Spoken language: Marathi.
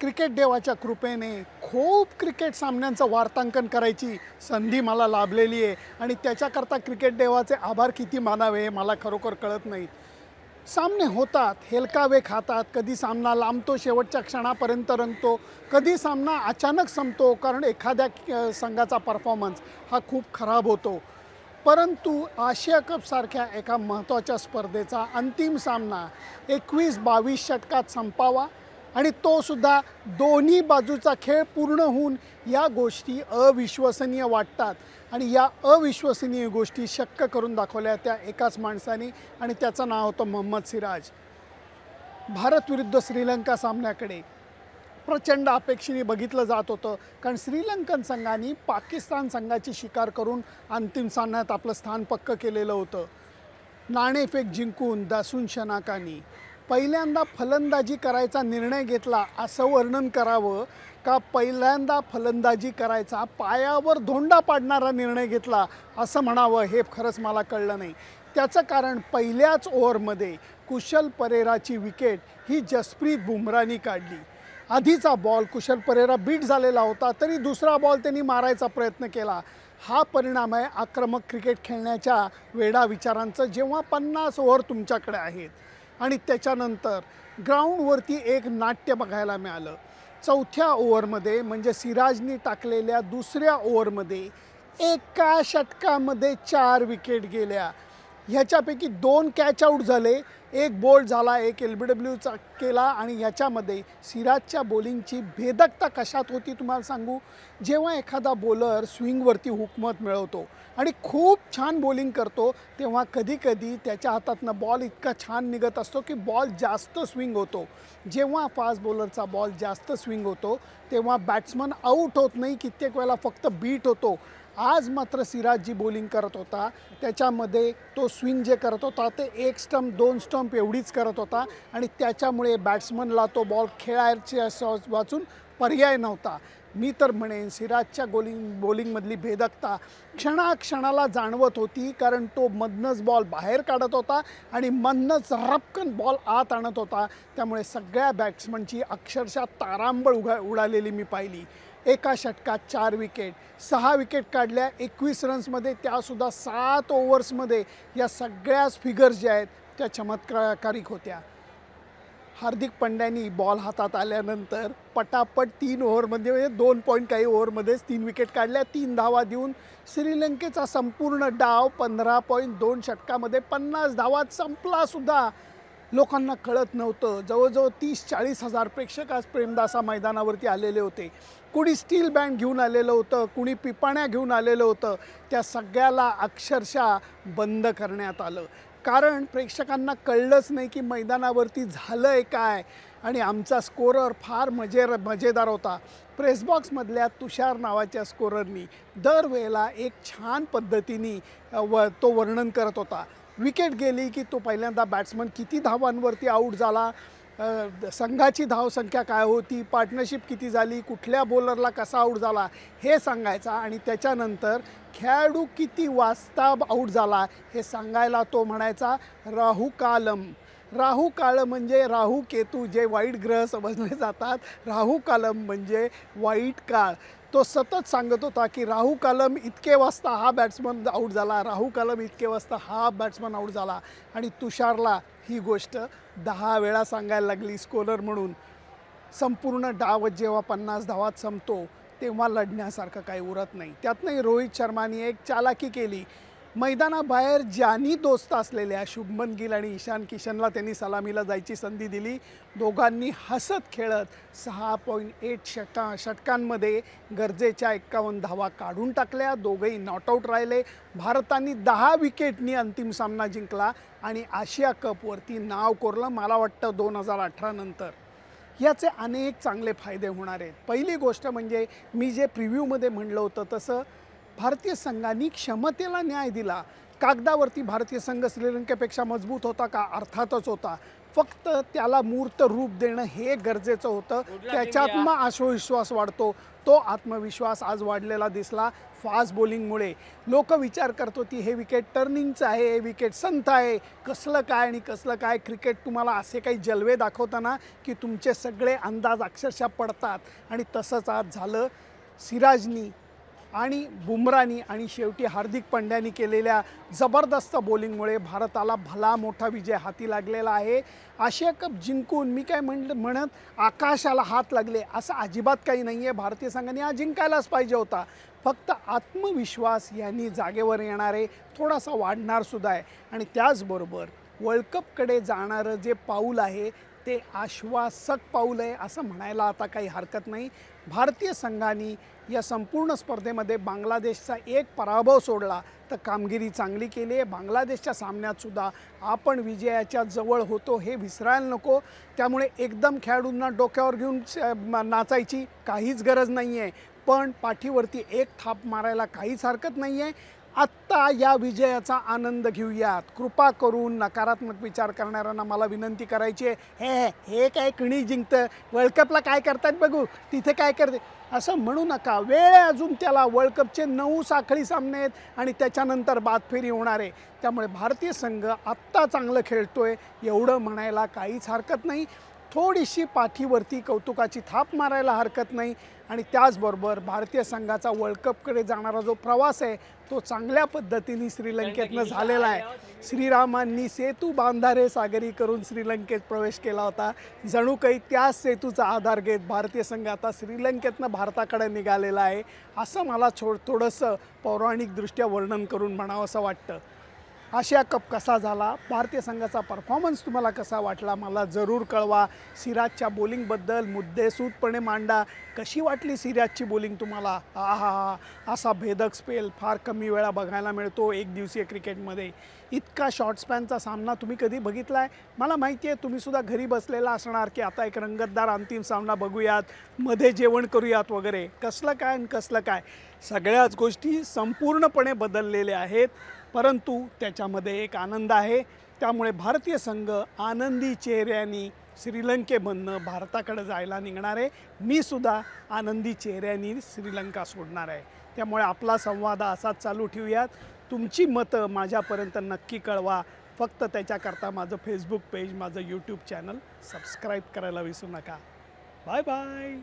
क्रिकेट देवाच्या कृपेने खूप क्रिकेट सामन्यांचं वार्तांकन करायची संधी मला लाभलेली आहे आणि त्याच्याकरता क्रिकेट देवाचे आभार किती मानावे हे मला खरोखर कळत नाहीत. सामने होतात, हेलकावे खातात, कधी सामना लांबतो, शेवटच्या क्षणापर्यंत रंगतो, कधी सामना अचानक संपतो कारण एखाद्या संघाचा परफॉर्मन्स हा खूप खराब होतो. परंतु आशिया कपसारख्या एका महत्त्वाच्या स्पर्धेचा अंतिम सामना 21-22 षटकात संपावा आणि तो सुद्धा दोन्ही बाजूचा खेळ पूर्ण होऊन या गोष्टी अविश्वसनीय वाटतात आणि या अविश्वसनीय गोष्टी शक्य करून दाखवल्या त्या एकाच माणसाने आणि त्याचं नाव होतं मोहम्मद सिराज. भारत विरुद्ध श्रीलंका सामन्याकडे प्रचंड अपेक्षेने बघितलं जात होतं कारण श्रीलंकन संघाने पाकिस्तान संघाची शिकार करून अंतिम सामन्यात आपलं स्थान पक्क केलेलं होतं. नाणेफेक जिंकून दासून शनाकानी पहिल्यांदा फलंदाजी करायचा निर्णय घेतला असं वर्णन करावं का पहिल्यांदा फलंदाजी करायचा पायावर धोंडा पाडणारा निर्णय घेतला असं म्हणावं हे खरंच मला कळलं नाही. त्याचं कारण पहिल्याच ओव्हरमध्ये कुशल परेराची विकेट ही जसप्रीत बुमराहनी काढली. आधीचा बॉल कुशल परेरा बीट झालेला होता तरी दुसरा बॉल त्यांनी मारायचा प्रयत्न केला. हा परिणाम आहे आक्रमक क्रिकेट खेळण्याच्या वेडा विचारांचं जेव्हा 50 ओव्हर तुमच्याकडे आहेत. आणि त्याच्यानंतर ग्राउंडवरती एक नाट्य बघायला मिळालं. चौथ्या ओव्हरमध्ये म्हणजे सिराजनी टाकलेल्या दुसऱ्या ओव्हरमध्ये एका षटकामध्ये 4 विकेट गेल्या. ह्याच्यापैकी 2 कॅच आऊट झाले, एक बोल्ड झाला, एक LBWचा केला आणि ह्याच्यामध्ये सिराजच्या बॉलिंगची भेदकता कशात होती तुम्हाला सांगू. जेव्हा एखादा बॉलर स्विंगवरती हुकमत मिळवतो आणि खूप छान बॉलिंग करतो तेव्हा कधीकधी त्याच्या हातातनं बॉल इतका छान निघत असतो की बॉल जास्त स्विंग होतो. जेव्हा फास्ट बॉलरचा बॉल जास्त स्विंग होतो तेव्हा बॅट्समन आऊट होत नाही, कित्येक वेळेला फक्त बीट होतो. आज मात्र सिराज जी बॉलिंग करत होता त्याच्यामध्ये तो स्विंग जे करत होता ते 1 स्टंप 2 स्टंप एवढीच करत होता आणि त्याच्यामुळे बॅट्समनला तो बॉल खेळायचे वाचून पर्याय नव्हता. मी तर म्हणेन सिराजच्या बॉलिंगमधली भेदकता क्षणाक्षणाला जाणवत होती कारण तो मधनंच बॉल बाहेर काढत होता आणि मधनंच रपकन बॉल आत आणत होता. त्यामुळे सगळ्या बॅट्समनची अक्षरशः तारांबळ उडालेली मी पाहिली. एका षटकात 4 विकेट, 6 विकेट काढल्या 21 रन्समध्ये, त्यासुद्धा 7 ओव्हर्समध्ये. या सगळ्याच फिगर्स ज्या आहेत त्या चमत्कारिक होत्या. हार्दिक पंड्यानी बॉल हातात आल्यानंतर पटापट 3 ओव्हरमध्ये म्हणजे 2 पॉईंट काही ओव्हरमध्येच 3 विकेट काढल्या, 3 धावा देऊन श्रीलंकेचा संपूर्ण डाव 15.2 षटकामध्ये 50 धावात संपलासुद्धा. लोकांना कळत नव्हतं. जवळजवळ 30-40 हजार प्रेक्षक आज प्रेमदासा मैदानावरती आलेले होते. कुणी स्टील बँड घेऊन आलेलं होतं, कुणी पिपाण्या घेऊन आलेलं होतं. त्या सगळ्याला अक्षरशः बंद करण्यात आलं कारण प्रेक्षकांना कळलंच नाही की मैदानावरती झालं आहे काय. आणि आमचा स्कोरर फार मजेदार होता. प्रेसबॉक्समधल्या तुषार नावाच्या स्कोररनी दरवेळेला एक छान पद्धतीने तो वर्णन करत होता. विकेट गेली की तो पहिल्यांदा बॅट्समन किती धावांवरती आऊट झाला, संघाची धावसंख्या काय होती, पार्टनरशिप किती झाली, कुठल्या बॉलरला कसा आऊट झाला हे सांगायचा आणि त्याच्यानंतर खेळाडू किती वाजता आऊट झाला हे सांगायला तो म्हणायचा राहू कालम. राहू काळ म्हणजे राहू केतू जे वाईट ग्रह समजले जातात, राहू कालम म्हणजे वाईट काळ. तो सतत सांगत होता की राहू कालम इतके वाजता हा बॅट्समन आऊट झाला, राहू कालम इतके वाजता हा बॅट्समन आऊट झाला. आणि तुषारला ही गोष्ट 10 वेळा सांगायला लागली स्कोलर म्हणून. संपूर्ण डाव जेव्हा 50 धावात संपतो तेव्हा लढण्यासारखं काही उरत नाही. त्यातनंही रोहित शर्माने एक चालाकी केली. मैदानाबाहेर ज्यांनी दोस्त असलेल्या शुभमन गिल आणि ईशान किशनला त्यांनी सलामीला जायची संधी दिली. दोघांनी हसत खेळत 6.8 षटकांमध्ये गरजेच्या 51 धावा काढून टाकल्या. दोघंही नॉटआऊट राहिले. भारताने 10 विकेटनी अंतिम सामना जिंकला आणि आशिया कपवरती नाव कोरलं. मला वाटतं 2018 नंतर याचे अनेक चांगले फायदे होणार आहेत. पहिली गोष्ट म्हणजे मी जे प्रिव्ह्यूमध्ये म्हणलं होतं तसं भारतीय संघाने क्षमतेला न्याय दिला. कागदावरती भारतीय संघ श्रीलंकेपेक्षा मजबूत होता का? अर्थातच होता. फक्त त्याला मूर्त रूप देणं हे गरजेचं होतं. त्याच्यातनं आत्मविश्वास वाढतो. तो आत्मविश्वास आज वाढलेला दिसला फास्ट बॉलिंगमुळे. लोक विचार करत होती हे विकेट टर्निंगचं आहे, हे विकेट संथ आहे, कसलं काय आणि कसलं काय. क्रिकेट तुम्हाला असे काही जलवे दाखवताना की तुमचे सगळे अंदाज अक्षरशः पडतात. आणि तसंच आज झालं. सिराजनी आणि बुमरानी आणि शेवटी हार्दिक पंड्यानी केलेल्या जबरदस्त बॉलिंगमुळे भारताला भला मोठा विजय हाती लागलेला आहे. आशिया कप जिंकून मी काय म्हणत आकाशाला हात लागले असं अजिबात काही नाही आहे. भारतीय संघाने हा जिंकायलाच पाहिजे होता. फक्त आत्मविश्वास यांनी जागेवर येणारे थोडासा वाढणारसुद्धा आहे. आणि त्याचबरोबर वर्ल्ड कपकडे जाणारं जे पाऊल आहे ते आश्वासक पाऊल आहे असं म्हणायला आता काही हरकत नाही. भारतीय संघाने या संपूर्ण स्पर्धेमध्ये बांगलादेशचा एक पराभव सोडला तर कामगिरी चांगली केली आहे. बांगलादेशच्या सामन्यातसुद्धा आपण विजयाच्या जवळ होतो हे विसरायला नको. त्यामुळे एकदम खेळाडूंना डोक्यावर घेऊन नाचायची काहीच गरज नाही आहे. पण पाठीवरती एक थाप मारायला काहीच हरकत नाही आहे. आत्ता या विजयाचा आनंद घेऊयात. कृपा करून नकारात्मक विचार करणाऱ्यांना मला विनंती करायची आहे, हे काय कुणी जिंकतं, वर्ल्ड कपला काय करतात बघू, तिथे काय करते असं म्हणू नका. वेळ अजून त्याला. वर्ल्ड कपचे 9 साखळी सामने आहेत आणि त्याच्यानंतर बादफेरी होणार आहे. त्यामुळे भारतीय संघ आत्ता चांगलं खेळतोय एवढं म्हणायला काहीच हरकत नाही. थोडीशी पाठीवरती कौतुकाची थाप मारायला हरकत नाही. आणि त्याचबरोबर भारतीय संघाचा वर्ल्ड कपकडे जाणारा जो प्रवास आहे तो चांगल्या पद्धतीने श्रीलंकेतनं झालेला आहे. श्रीरामांनी सेतू बांधारे सागरी करून श्रीलंकेत प्रवेश केला होता. जणू काही त्याच सेतूचा आधार घेत भारतीय संघ आता श्रीलंकेतनं भारताकडे निघालेला आहे असं मला थोडंसं पौराणिकदृष्ट्या वर्णन करून म्हणावंसं वाटतं. आशिया कप कसा झाला, भारतीय संघाचा परफॉर्मन्स तुम्हाला कसा वाटला मला जरूर कळवा. सिराजच्या बॉलिंगबद्दल मुद्देसूदपणे मांडा. कशी वाटली सिराजची बॉलिंग तुम्हाला? आहा, असा भेदक स्पेल फार कमी वेळा बघायला मिळतो एक दिवसीय क्रिकेटमध्ये. इतका शॉर्ट स्पॅनचा सामना तुम्ही कधी बघितला आहे? मला माहिती आहे तुम्हीसुद्धा घरी बसलेला असणार की आता एक रंगतदार अंतिम सामना बघूयात, मध्ये जेवण करूयात वगैरे. कसलं काय आणि कसलं काय, सगळ्याच गोष्टी संपूर्णपणे बदललेल्या आहेत. परंतु त्याच्यामध्ये एक आनंद आहे. त्यामुळे भारतीय संघ आनंदी चेहऱ्यांनी श्रीलंकेमधनं भारताकडे जायला निघणार आहे. मी सुद्धा आनंदी चेहऱ्यांनी श्रीलंका सोडणार आहे. त्यामुळे आपला संवाद असाच चालू ठेवूयात. तुमची मतं माझ्यापर्यंत नक्की कळवा. फक्त त्याच्याकरता माझं फेसबुक पेज, माझं यूट्यूब चॅनल सबस्क्राईब करायला विसरू नका. Bye bye.